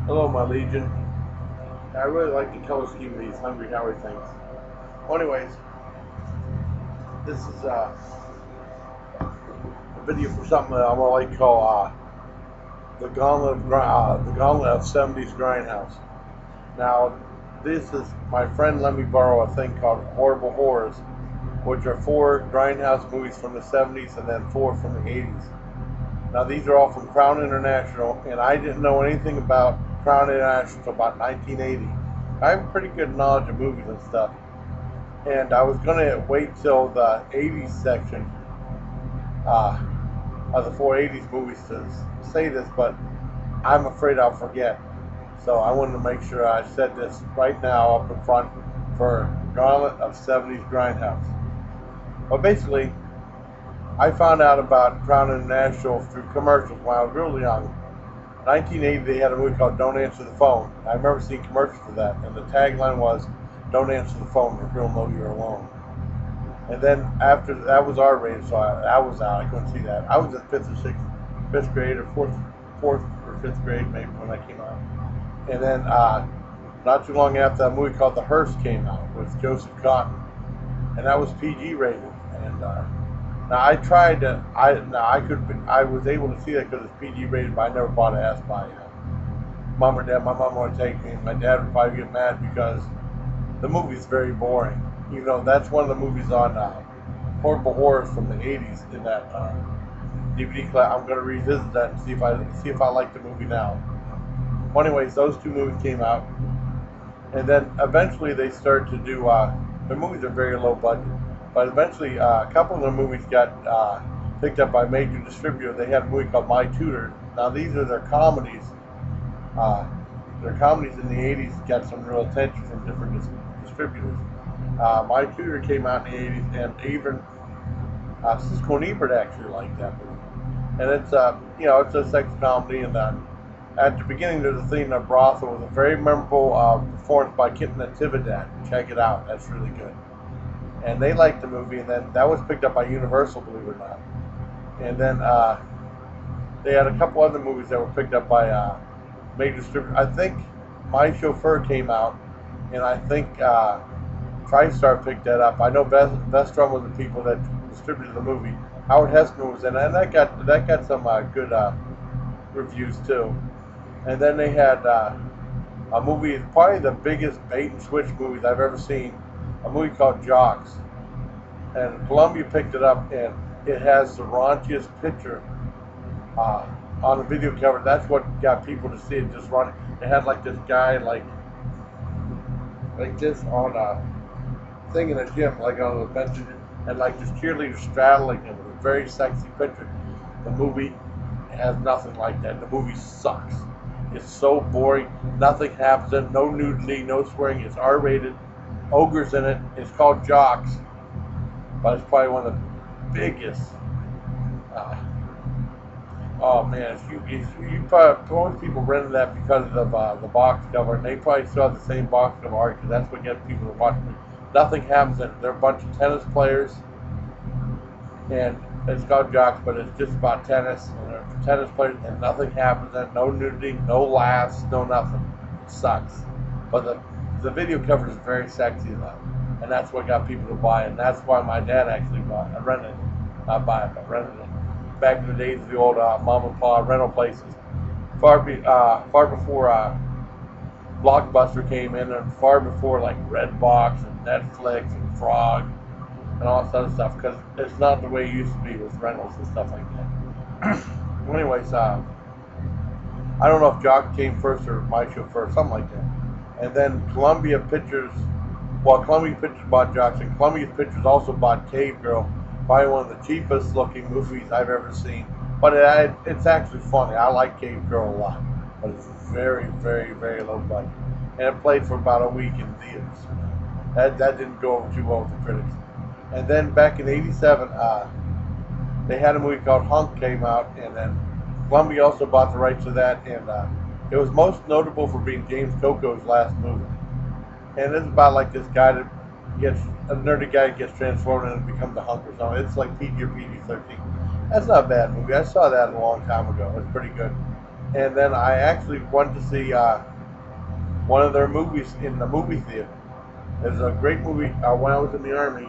Hello, my legion. I really like the color scheme of these Hungry Howie things. Well, anyways, this is a video for something that I'm gonna like to call the Gauntlet of 70s Grindhouse. Now, this is my friend let me borrow a thing called Horrible Horrors, which are 4 Grindhouse movies from the 70s and then 4 from the 80s. Now, these are all from Crown International, and I didn't know anything about Crown International until about 1980. I have pretty good knowledge of movies and stuff, and I was going to wait till the 80s section uh, of the 480s movies to say this, but I'm afraid I'll forget. So I wanted to make sure I said this right now up in front for Gauntlet of 70s Grindhouse. But basically, I found out about Crown International through commercials when I was really young. 1980, they had a movie called Don't Answer the Phone. I remember seeing commercials for that, and the tagline was, "Don't answer the phone, or he'll know you're alone." And then after that was R-rated, so I was out. I couldn't see that. I was in fifth grade, or fourth or fifth grade maybe when that came out. And then not too long after, a movie called The Hearse came out with Joseph Cotton, and that was PG rated. And now I tried to, I was able to see that because it's PG rated, but I never bought it asked by mom or dad. My mom would take me, and my dad would probably get mad because the movie is very boring. You know, that's one of the movies on Horrible Horrors from the '80s in that DVD class. I'm going to revisit that and see if I like the movie now. Well, anyways, those 2 movies came out, and then eventually they started to do. The movies are very low budget, but eventually a couple of the movies got picked up by major distributors. They had a movie called My Tutor. Now these are their comedies. Their comedies in the '80s got some real attention from different distributors. My Tutor came out in the '80s, and even Cisco and Ebert actually liked that movie. And it's it's a sex comedy, and at the beginning there's a scene of brothel with a very memorable performance by Kitten Natividad. Check it out, that's really good. And they liked the movie, and then that was picked up by Universal, believe it or not. And then they had a couple other movies that were picked up by major distributors. I think My Chauffeur came out, and I think TriStar picked that up. I know Vestron was the people that distributed the movie. Howard Hessman was in it, and that got some good reviews too. And then they had a movie, probably the biggest bait and switch movies I've ever seen, a movie called Jocks. And Columbia picked it up, and it has the raunchiest picture on the video cover. That's what got people to see it just running. It had like this guy like this on a thing in a gym, like on the bench, and like this cheerleader straddling him. It was a very sexy picture. The movie has nothing like that. The movie sucks. It's so boring. Nothing happens in it. No nudity, no swearing. It's R-rated. Ogres in it. It's called Jocks, but it's probably one of the biggest. Uh, oh man, if you probably most people rented that because of the box cover, and they probably saw the same box cover art because that's what gets people to watch it. Nothing happens in it. They're a bunch of tennis players, and it's called Jocks, but it's just about tennis, and they're tennis players, and nothing happens in it. No nudity, no laughs, no nothing. It sucks. But the video cover is very sexy though, and that's what got people to buy it. And that's why my dad actually bought it. I rented it, not buy it, but rented it. Back in the days of the old mom and pop rental places, far before Blockbuster came in, and far before like Redbox and Netflix and Frog and all this other stuff, because it's not the way it used to be with rentals and stuff like that. Anyways, I don't know if Jock came first or My Chauffeur, something like that. And then Columbia Pictures bought Jocks, and Columbia Pictures also bought Cave Girl, probably one of the cheapest looking movies I've ever seen. But it's actually funny. I like Cave Girl a lot, but it's very, very, very low budget. And it played for about a week in theaters. That didn't go over too well with the critics. And then back in '87, they had a movie called Hunk came out, and then Columbia also bought the rights to that, and it was most notable for being James Coco's last movie. And it's about like this guy that gets a nerdy guy that gets transformed and becomes a hunk or something. It's like PG or PG-13. That's not a bad movie. I saw that a long time ago. It's pretty good. And then I actually went to see one of their movies in the movie theater. It was a great movie when I was in the Army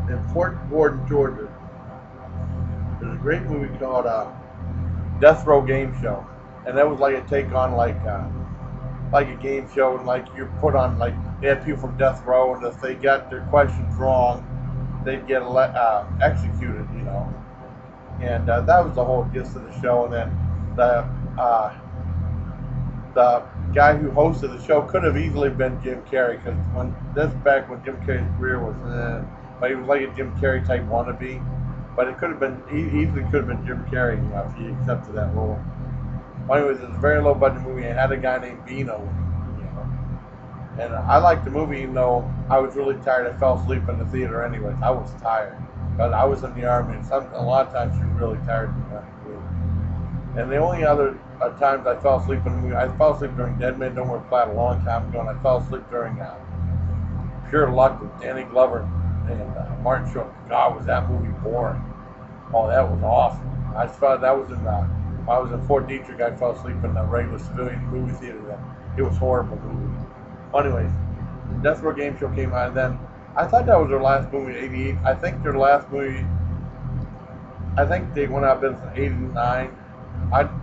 in Fort Gordon, Georgia. There's a great movie called Death Row Game Show, and that was like a take on like a game show, and like you're put on like they had people from death row, and if they got their questions wrong, they'd get executed, you know. And that was the whole gist of the show. And then uh, the guy who hosted the show could have easily been Jim Carrey, because when this back when Jim Carrey's career was, but he was like a Jim Carrey type wannabe. But it could have been, he easily could have been Jim Carrey, you know, if he accepted that role. But anyways, it was a very low budget movie. It had a guy named Bino, you know. And I liked the movie, even though I was really tired. I fell asleep in the theater anyways. I was tired. But I was in the Army, and a lot of times you're really tired in the movie. And the only other times I fell asleep in the movie, I fell asleep during Dead Man Don't Wear Plaid a long time ago, and I fell asleep during Pure Luck with Danny Glover and Martin Short. God, was that movie boring. Oh, that was awful. I thought that was in when I was in Fort Detrick. I fell asleep in the regular civilian movie theater. Then it was a horrible movie. Anyways, Death Row Game Show came out, and then I thought that was their last movie in '88. I think their last movie, I think they went out of business in '89.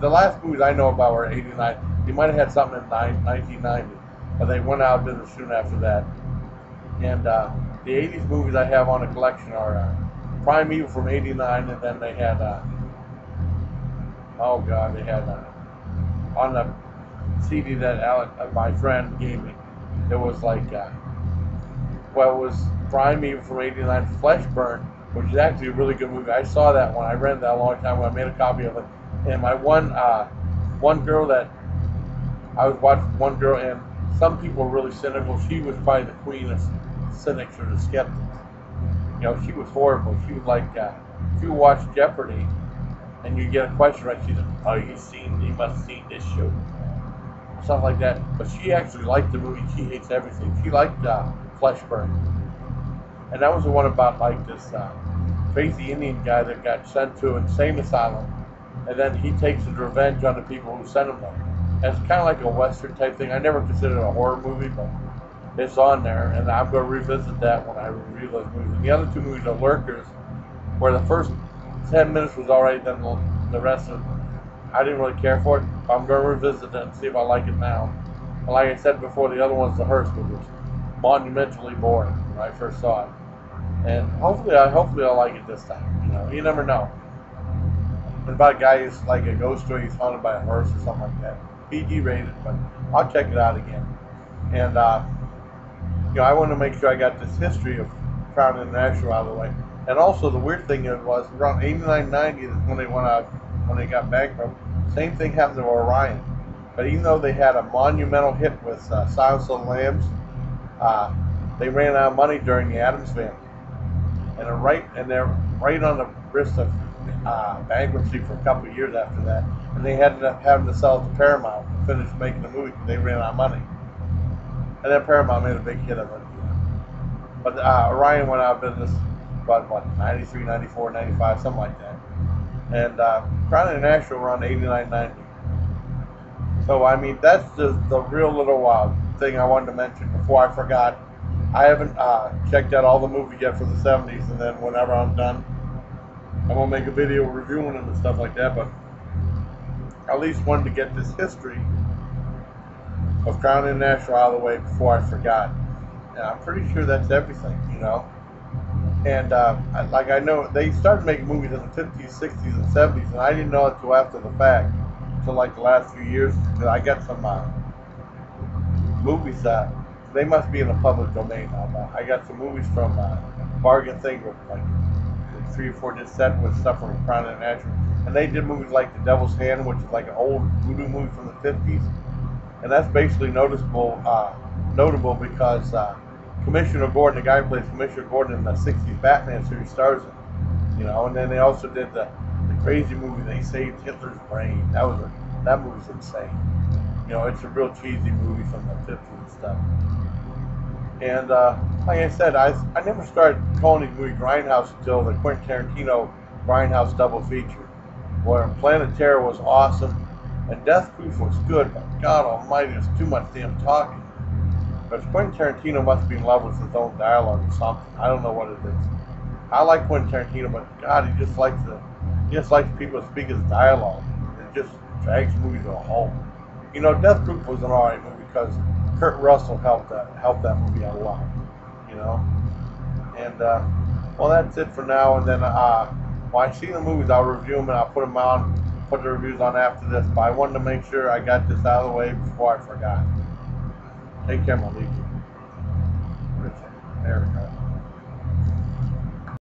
The last movies I know about were '89. They might have had something in 1990, but they went out of business soon after that. And the '80s movies I have on a collection are Primeval from '89, and then they had oh god, they had on the CD that Alec, my friend, gave me. It was like well, it was Primeval from '89, Flesh Burn, which is actually a really good movie. I saw that one. I rented that a long time ago. I made a copy of it. And my one girl that I was watching, one girl, and some people were really cynical. She was probably the queen of cynics or the skeptics. You know, she was horrible. She was like, if you watch Jeopardy and you get a question right, she's like, oh, you must have seen this show. Stuff like that. But she actually liked the movie. She hates everything. She liked Flesh Burn. And that was the one about like this crazy Indian guy that got sent to an insane asylum, and then he takes his revenge on the people who sent him there. And it's kind of like a Western type thing. I never considered it a horror movie, but it's on there, and I'm going to revisit that when I review those movies. And the other two movies are Lurkers, where the first 10 minutes was alright, then the rest of it, I didn't really care for it. I'm going to revisit it and see if I like it now. And like I said before, the other one's The Hearse, which was monumentally boring when I first saw it. And hopefully I'll like it this time. You know, you never know. It's about a guy who's like a ghost story. He's haunted by a hearse or something like that. PG rated, but I'll check it out again. And you know, I wanted to make sure I got this history of Crown International out of the way. And also the weird thing was around '89, '90 is when they went out, when they got bankrupt. Same thing happened to Orion. But even though they had a monumental hit with Silence of the Lambs, they ran out of money during the Addams Family. And they're right on the risk of bankruptcy for a couple of years after that, and they ended up having to sell it to Paramount to finish making the movie because they ran out of money. And then Paramount made a big hit of it. But Orion went out of business about what, 93, 94, 95, something like that. And Crown International around 89, 90. So I mean, that's just the real little thing I wanted to mention before I forgot. I haven't checked out all the movies yet for the 70s, and then whenever I'm done, I'm going to make a video reviewing them and stuff like that, but I at least wanted to get this history of Crown International out of the way before I forgot. And I'm pretty sure that's everything, you know. And like I know, they started making movies in the 50s, 60s, and 70s, and I didn't know it until after the fact, until like the last few years, because I got some movies that they must be in the public domain now. I got some movies from Bargain Thinker, like 3 or 4 disc set with stuff from Crown International, and they did movies like The Devil's Hand, which is like an old voodoo movie from the 50s, and that's basically notable because Commissioner Gordon, the guy who plays Commissioner Gordon in the 60s Batman series, stars in it, you know. And then they also did the crazy movie They Saved Hitler's Brain. That movie's insane. You know, it's a real cheesy movie from the 50s and stuff. And like I said, I never started calling these movies Grindhouse until the Quentin Tarantino Grindhouse double feature, where Planet Terror was awesome, And Death Proof was good, but God Almighty, there's too much damn talking. But Quentin Tarantino must be in love with his own dialogue or something. I don't know what it is. I like Quentin Tarantino, but God, he just likes people to speak his dialogue. It just drags movies to a halt. You know, Death Proof was an alright movie because Kurt Russell helped that movie out a lot. You know, and well, that's it for now. And then when I see the movies, I'll review them and I'll put the reviews on after this. But I wanted to make sure I got this out of the way before I forgot. Take care, my legion. There we go.